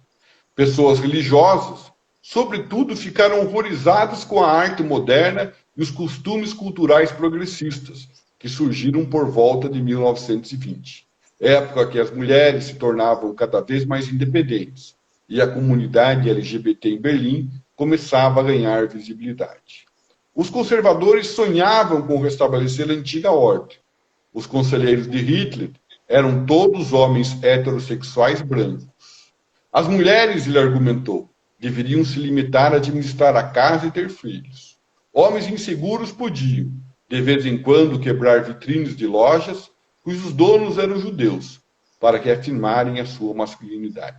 Pessoas religiosas, sobretudo, ficaram horrorizadas com a arte moderna e os costumes culturais progressistas, que surgiram por volta de 1920, época que as mulheres se tornavam cada vez mais independentes e a comunidade LGBT em Berlim começava a ganhar visibilidade. Os conservadores sonhavam com restabelecer a antiga ordem. Os conselheiros de Hitler eram todos homens heterossexuais brancos. As mulheres, ele argumentou, deveriam se limitar a administrar a casa e ter filhos. Homens inseguros podiam, de vez em quando, quebrar vitrines de lojas cujos donos eram judeus, para que afirmarem a sua masculinidade.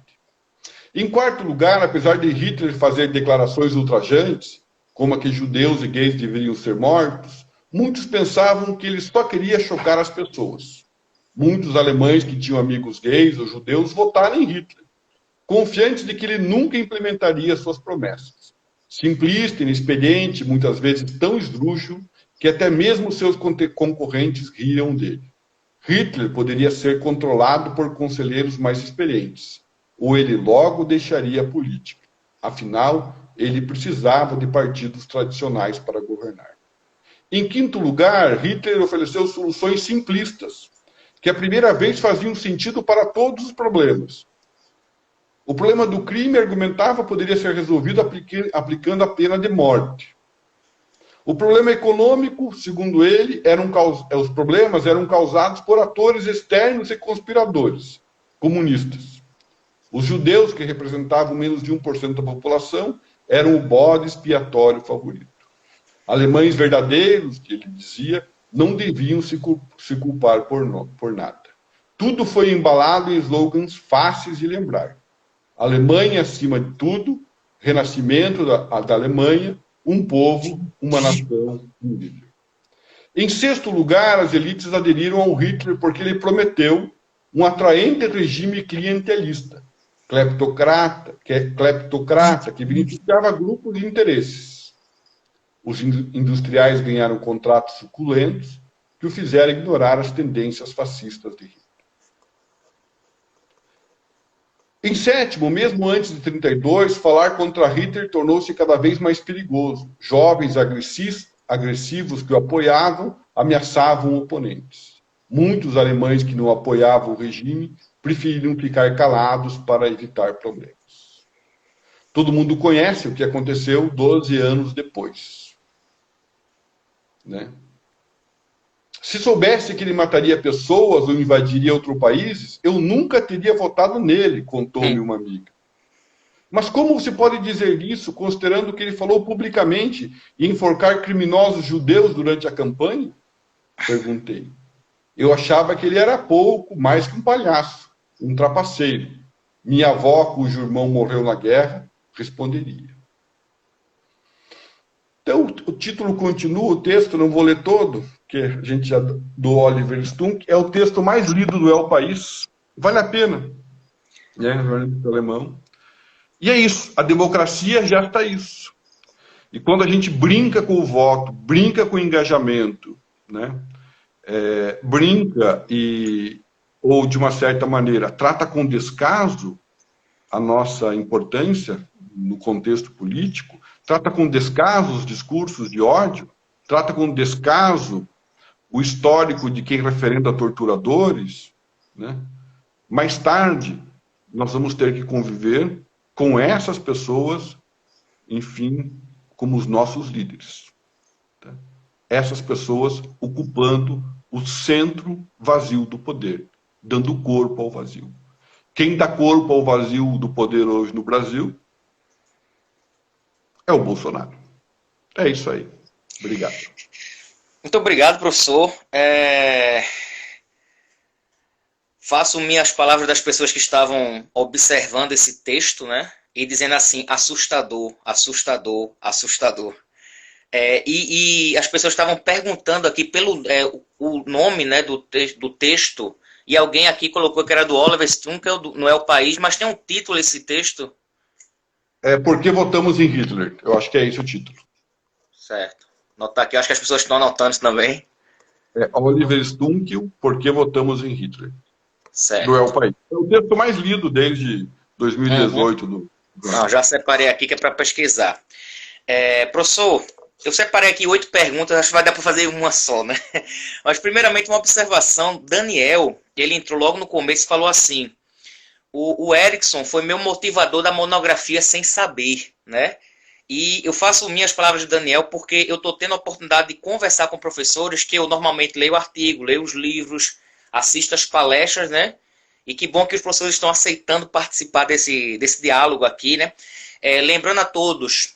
Em quarto lugar, apesar de Hitler fazer declarações ultrajantes, como a que judeus e gays deveriam ser mortos, muitos pensavam que ele só queria chocar as pessoas. Muitos alemães que tinham amigos gays ou judeus votaram em Hitler, confiantes de que ele nunca implementaria suas promessas. Simplista, inexperiente, muitas vezes tão esdrúxulo, que até mesmo seus concorrentes riam dele. Hitler poderia ser controlado por conselheiros mais experientes, ou ele logo deixaria a política. Afinal, ele precisava de partidos tradicionais para governar. Em quinto lugar, Hitler ofereceu soluções simplistas, que à primeira vez faziam sentido para todos os problemas. O problema do crime, argumentava, poderia ser resolvido aplicando a pena de morte. O problema econômico, segundo ele, os problemas eram causados por atores externos e conspiradores, comunistas. Os judeus, que representavam menos de 1% da população, eram o bode expiatório favorito. Alemães verdadeiros, que ele dizia, não deviam se culpar por nada. Tudo foi embalado em slogans fáceis de lembrar. Alemanha acima de tudo, renascimento da Alemanha, um povo, uma nação, um líder. Em sexto lugar, as elites aderiram ao Hitler porque ele prometeu um atraente regime clientelista, cleptocrata, que beneficiava grupos de interesses. Os industriais ganharam contratos suculentos, que o fizeram ignorar as tendências fascistas de Hitler. Em sétimo, mesmo antes de 1932, falar contra Hitler tornou-se cada vez mais perigoso. Jovens agressivos que o apoiavam ameaçavam oponentes. Muitos alemães que não apoiavam o regime preferiram ficar calados para evitar problemas. Todo mundo conhece o que aconteceu 12 anos depois. Né? Se soubesse que ele mataria pessoas ou invadiria outros países, eu nunca teria votado nele, contou-me uma amiga. Mas como você pode dizer isso, considerando que ele falou publicamente em enforcar criminosos judeus durante a campanha? Perguntei. Eu achava que ele era pouco mais que um palhaço, um trapaceiro. Minha avó, cujo irmão morreu na guerra, responderia. Então, o título continua, o texto, não vou ler todo, que a gente já do Oliver Stunk, é o texto mais lido do El País. Vale a pena. Né? Jornalista alemão. E é isso, a democracia já está isso. E quando a gente brinca com o voto, brinca com o engajamento, né? Brinca ou de uma certa maneira, trata com descaso a nossa importância no contexto político, trata com descaso os discursos de ódio, trata com descaso o histórico de quem referenda torturadores, né? Mais tarde, nós vamos ter que conviver com essas pessoas, enfim, como os nossos líderes. Tá? Essas pessoas ocupando o centro vazio do poder, dando corpo ao vazio. Quem dá corpo ao vazio do poder hoje no Brasil é o Bolsonaro. É isso aí. Obrigado. Muito obrigado, professor. Faço minhas palavras das pessoas que estavam observando esse texto, né? E dizendo assim, assustador, assustador, assustador. E as pessoas estavam perguntando aqui pelo o nome, né, do texto, e alguém aqui colocou que era do Oliver Stunk, não é o país, mas tem um título esse texto. Por que votamos em Hitler? Eu acho que é esse o título. Certo. Notar aqui, eu acho que as pessoas estão anotando isso também. Oliver Stunk, Por que votamos em Hitler? Certo. Do El País. É o texto mais lido desde 2018. Não, já separei aqui que é para pesquisar. Professor, eu separei aqui 8 perguntas, acho que vai dar para fazer uma só, né? Mas primeiramente uma observação, Daniel, ele entrou logo no começo e falou assim, o Erickson foi meu motivador da monografia Sem Saber, né? E eu faço minhas palavras de Daniel porque eu estou tendo a oportunidade de conversar com professores que eu normalmente leio artigo, leio os livros, assisto as palestras, né? E que bom que os professores estão aceitando participar desse diálogo aqui, né? Lembrando a todos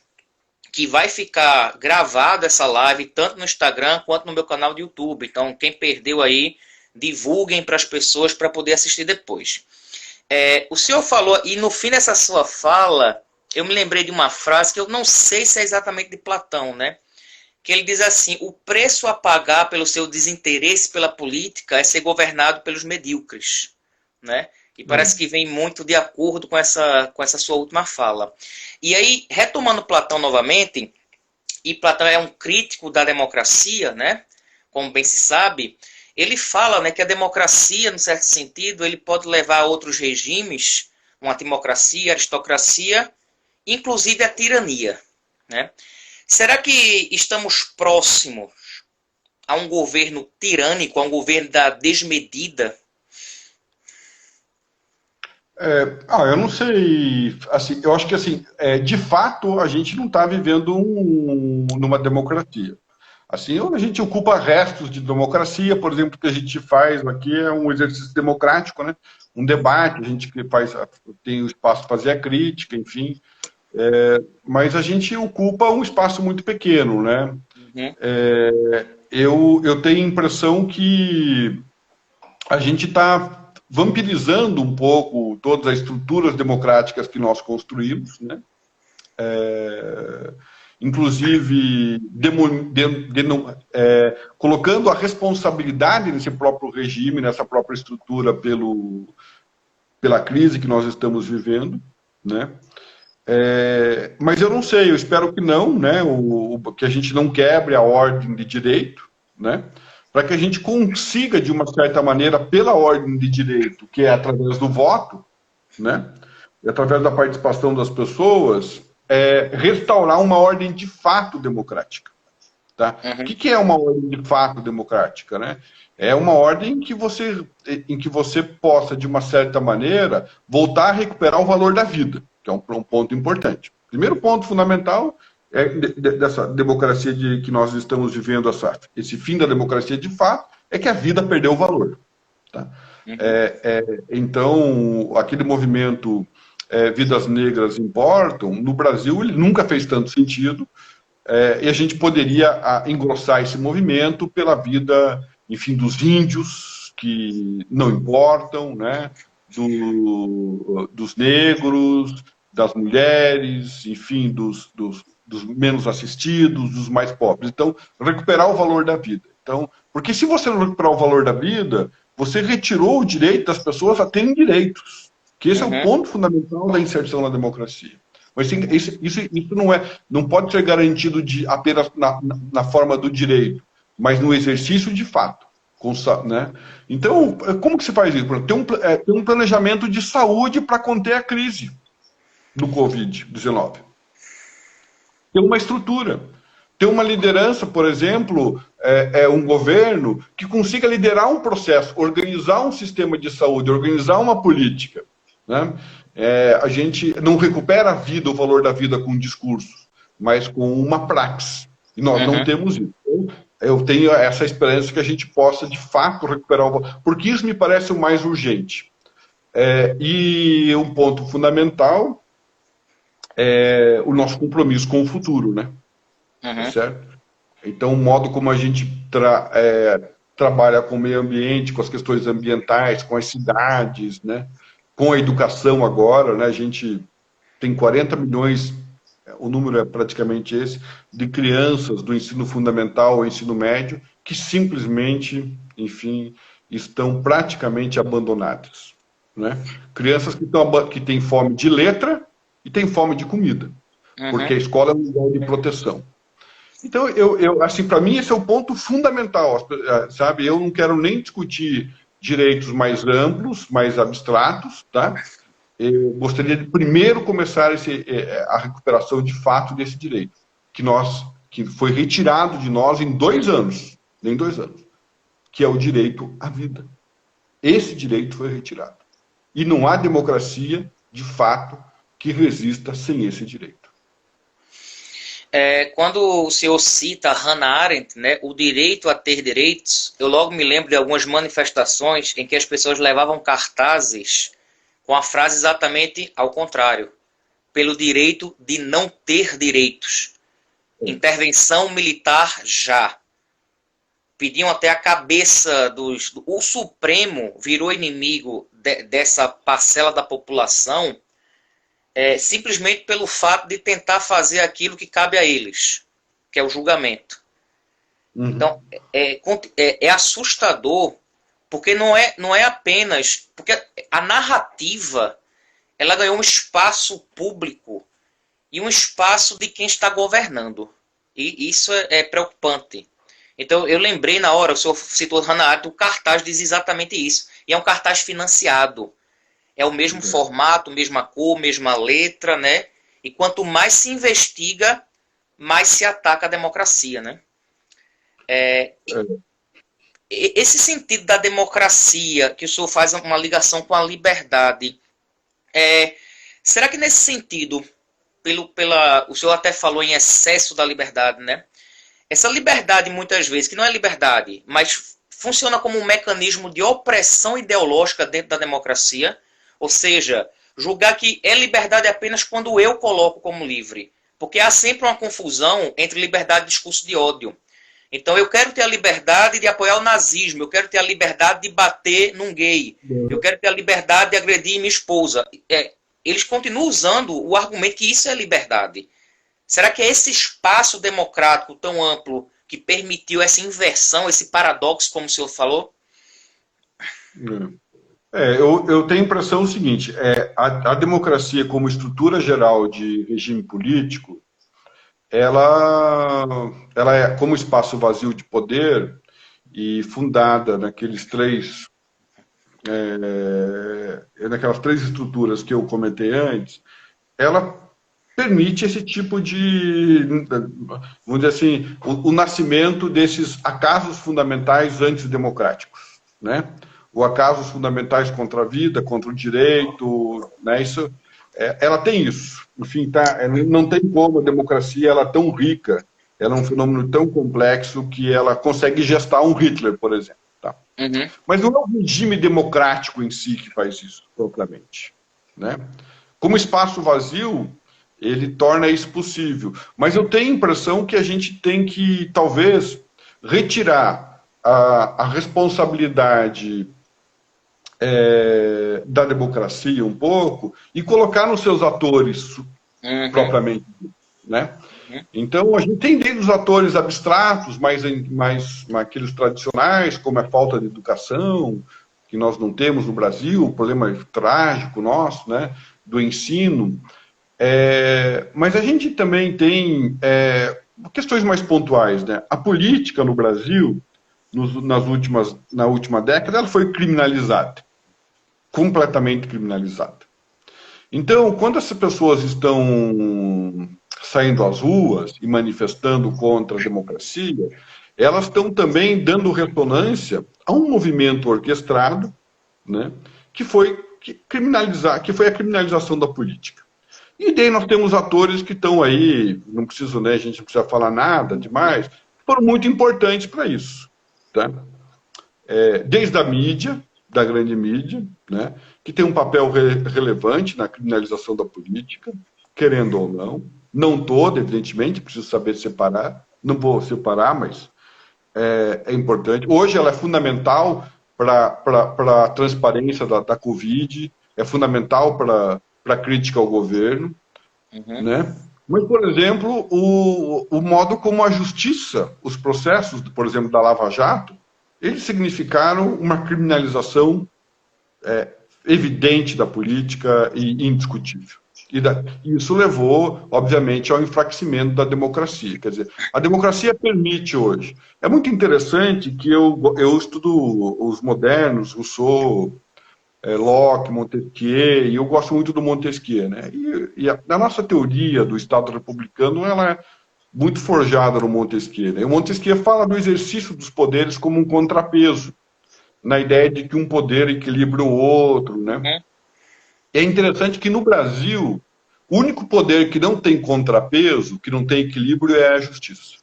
que vai ficar gravada essa live tanto no Instagram quanto no meu canal de YouTube. Então, quem perdeu aí, divulguem para as pessoas para poder assistir depois. O senhor falou, e no fim dessa sua fala, eu me lembrei de uma frase que eu não sei se é exatamente de Platão, né? Que ele diz assim, o preço a pagar pelo seu desinteresse pela política é ser governado pelos medíocres, né? E parece que vem muito de acordo com essa sua última fala. E aí, retomando Platão novamente, e Platão é um crítico da democracia, né? Como bem se sabe, ele fala, né, que a democracia, num certo sentido, ele pode levar a outros regimes, uma democracia, aristocracia, inclusive a tirania, né? Será que estamos próximos a um governo tirânico, a um governo da desmedida? Eu não sei, assim, eu acho que assim, de fato a gente não está vivendo numa democracia. Assim, a gente ocupa restos de democracia, por exemplo, o que a gente faz aqui é um exercício democrático, né? Um debate, a gente tem o espaço para fazer a crítica, enfim, mas a gente ocupa um espaço muito pequeno, né? Eu tenho a impressão que a gente está vampirizando um pouco todas as estruturas democráticas que nós construímos, né? Inclusive colocando a responsabilidade nesse próprio regime, nessa própria estrutura pela crise que nós estamos vivendo, né? Mas eu não sei, eu espero que não, né? Que a gente não quebre a ordem de direito, né? para que a gente consiga, de uma certa maneira, pela ordem de direito, que é através do voto, né, e através da participação das pessoas, restaurar uma ordem de fato democrática. Tá? O que é uma ordem de fato democrática? Né? É uma ordem em que você possa, de uma certa maneira, voltar a recuperar o valor da vida, que é um ponto importante. Primeiro ponto fundamental dessa democracia que nós estamos vivendo, esse fim da democracia de fato, é que a vida perdeu o valor. Tá? Então, aquele movimento Vidas Negras Importam, no Brasil, ele nunca fez tanto sentido, e a gente poderia engrossar esse movimento pela vida, enfim, dos índios, que não importam, né? Dos negros, das mulheres, enfim, dos menos assistidos, dos mais pobres. Então, recuperar o valor da vida. Então, porque se você não recuperar o valor da vida, você retirou o direito das pessoas a terem direitos, que esse é o ponto fundamental da inserção na democracia. Mas isso não pode ser garantido apenas na forma do direito, mas no exercício de fato. Né? Então, como que se faz isso? Tem um planejamento de saúde para conter a crise do Covid-19. Tem uma estrutura. Tem uma liderança, por exemplo, um governo que consiga liderar um processo, organizar um sistema de saúde, organizar uma política. Né? A gente não recupera a vida, o valor da vida com discursos, mas com uma praxe. E nós não temos isso. Eu tenho essa esperança que a gente possa, de fato, recuperar o valor. Porque isso me parece o mais urgente. E um ponto fundamental é o nosso compromisso com o futuro, né? Certo? Então, o modo como a gente trabalha com o meio ambiente, com as questões ambientais, com as cidades, né? Com a educação agora, né? A gente tem 40 milhões, o número é praticamente esse, de crianças do ensino fundamental ao ensino médio que simplesmente, enfim, estão praticamente abandonadas. Né? Crianças que têm fome de letra e têm fome de comida, porque a escola é um lugar de proteção. Então, assim, para mim, esse é o ponto fundamental, sabe? Eu não quero nem discutir direitos mais amplos, mais abstratos, tá? Eu gostaria de primeiro começar a recuperação de fato desse direito, que foi retirado de nós em 2 anos, nem 2 anos, que é o direito à vida. Esse direito foi retirado. E não há democracia, de fato, que resista sem esse direito. Quando o senhor cita Hannah Arendt, né, o direito a ter direitos, eu logo me lembro de algumas manifestações em que as pessoas levavam cartazes com a frase exatamente ao contrário. Pelo direito de não ter direitos. Intervenção militar já. Pediam até a cabeça o Supremo virou inimigo dessa parcela da população simplesmente pelo fato de tentar fazer aquilo que cabe a eles, que é o julgamento. Então, é assustador, porque não é apenas... Porque a narrativa, ela ganhou um espaço público e um espaço de quem está governando. E isso é preocupante. Então, eu lembrei na hora, o senhor citou Hannah Arendt, o cartaz diz exatamente isso. E é um cartaz financiado. É o mesmo formato, mesma cor, mesma letra, né? E quanto mais se investiga, mais se ataca a democracia, né? Esse sentido da democracia, que o senhor faz uma ligação com a liberdade, será que nesse sentido, o senhor até falou em excesso da liberdade, né? Essa liberdade, muitas vezes, que não é liberdade, mas funciona como um mecanismo de opressão ideológica dentro da democracia, ou seja, julgar que é liberdade apenas quando eu coloco como livre. Porque há sempre uma confusão entre liberdade e discurso de ódio. Então eu quero ter a liberdade de apoiar o nazismo, eu quero ter a liberdade de bater num gay, eu quero ter a liberdade de agredir minha esposa. Eles continuam usando o argumento que isso é liberdade. Será que é esse espaço democrático tão amplo que permitiu essa inversão, esse paradoxo, como o senhor falou? Eu tenho a impressão seguinte, a democracia como estrutura geral de regime político, ela é como espaço vazio de poder, e fundada naquelas três estruturas que eu comentei antes, ela permite esse tipo de, vamos dizer assim, o nascimento desses acasos fundamentais antidemocráticos, né? Ou acasos fundamentais contra a vida, contra o direito, né? Isso, ela tem isso. Enfim, não tem como a democracia, ela é tão rica, ela é um fenômeno tão complexo que ela consegue gestar um Hitler, por exemplo. Tá? Uhum. Mas não é o regime democrático em si que faz isso, propriamente, né? Como espaço vazio, ele torna isso possível. Mas eu tenho a impressão que a gente tem que, talvez, retirar a responsabilidade da democracia um pouco e colocar nos seus atores propriamente, né? Então, a gente tem desde os atores abstratos, mais aqueles tradicionais, como a falta de educação, que nós não temos no Brasil, o problema trágico nosso, né, do ensino. Mas a gente também tem questões mais pontuais, né? A política no Brasil, na última década, ela foi criminalizada, completamente criminalizada. Então, quando essas pessoas estão saindo às ruas e manifestando contra a democracia, elas estão também dando ressonância a um movimento orquestrado, né, que foi a criminalização da política. E daí nós temos atores que estão aí, não preciso, né, a gente não precisa falar nada demais, foram muito importantes para isso. Tá? Desde a mídia, da grande mídia, né, que tem um papel relevante na criminalização da política, querendo ou não. Não toda, evidentemente, preciso saber separar. Não vou separar, mas é importante. Hoje ela é fundamental para a transparência da Covid, é fundamental para a crítica ao governo. Né? Mas, por exemplo, o modo como a justiça, os processos, por exemplo, da Lava Jato, eles significaram uma criminalização evidente da política e indiscutível. E isso levou, obviamente, ao enfraquecimento da democracia. Quer dizer, a democracia permite hoje. É muito interessante que eu estudo os modernos, Rousseau, Locke, Montesquieu, e eu gosto muito do Montesquieu. Né? E a nossa teoria do Estado republicano ela é muito forjada no Montesquieu. Né? E o Montesquieu fala do exercício dos poderes como um contrapeso, na ideia de que um poder equilibra o outro. Né? É interessante que no Brasil, o único poder que não tem contrapeso, que não tem equilíbrio, é a justiça.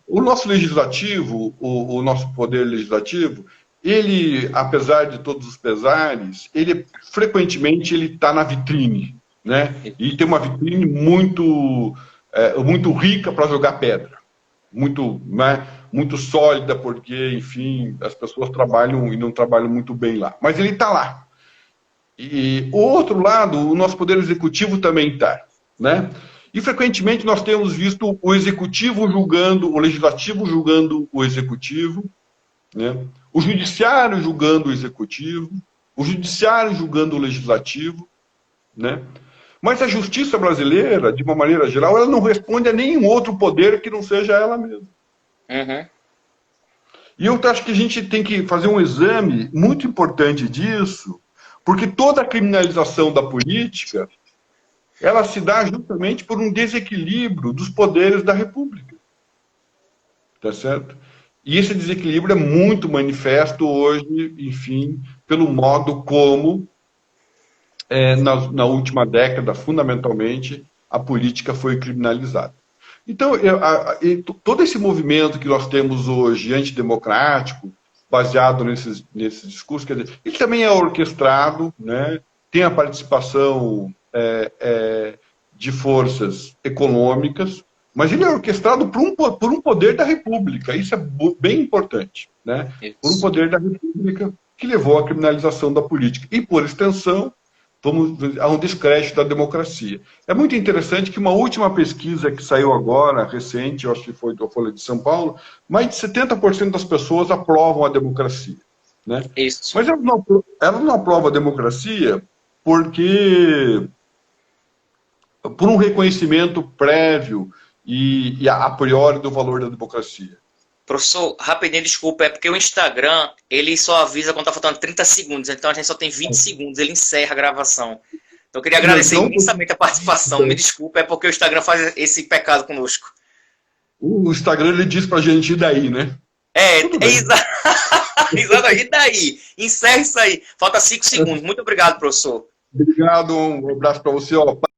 O nosso legislativo, o nosso poder legislativo, ele, apesar de todos os pesares, frequentemente ele está na vitrine, né? E tem uma vitrine muito rica para jogar pedra, né? Muito sólida, porque, enfim, as pessoas trabalham e não trabalham muito bem lá. Mas ele está lá. E o outro lado, o nosso poder executivo também está, né? E frequentemente nós temos visto o executivo julgando, o legislativo julgando o executivo, né? O judiciário julgando o executivo, o judiciário julgando o legislativo, né? Mas a justiça brasileira, de uma maneira geral, ela não responde a nenhum outro poder que não seja ela mesma. E eu acho que a gente tem que fazer um exame muito importante disso, porque toda a criminalização da política, ela se dá justamente por um desequilíbrio dos poderes da República. Tá certo? E esse desequilíbrio é muito manifesto hoje, enfim, pelo modo como, na última década, fundamentalmente, a política foi criminalizada. Então, todo esse movimento que nós temos hoje, antidemocrático, baseado nesses discursos, quer dizer, ele também é orquestrado, né? Tem a participação de forças econômicas, mas ele é orquestrado por um poder da República. Isso é bem importante, né? Por um poder da República que levou à criminalização da política. E, por extensão, a um descrédito da democracia. É muito interessante que uma última pesquisa que saiu agora, recente, eu acho que foi da Folha de São Paulo, mais de 70% das pessoas aprovam a democracia. Né? Isso. Mas ela não aprova a democracia porque por um reconhecimento prévio e a priori do valor da democracia. Professor, rapidinho, desculpa, é porque o Instagram, ele só avisa quando tá faltando 30 segundos, então a gente só tem 20 segundos, ele encerra a gravação. Então eu queria agradecer Então, imensamente a participação, me desculpa, é porque o Instagram faz esse pecado conosco. o Instagram ele diz pra gente ir daí, né? Tudo bem. Exatamente, e daí? Encerra isso aí. Falta 5 segundos. Muito obrigado, professor. Obrigado, um abraço para você. Ó.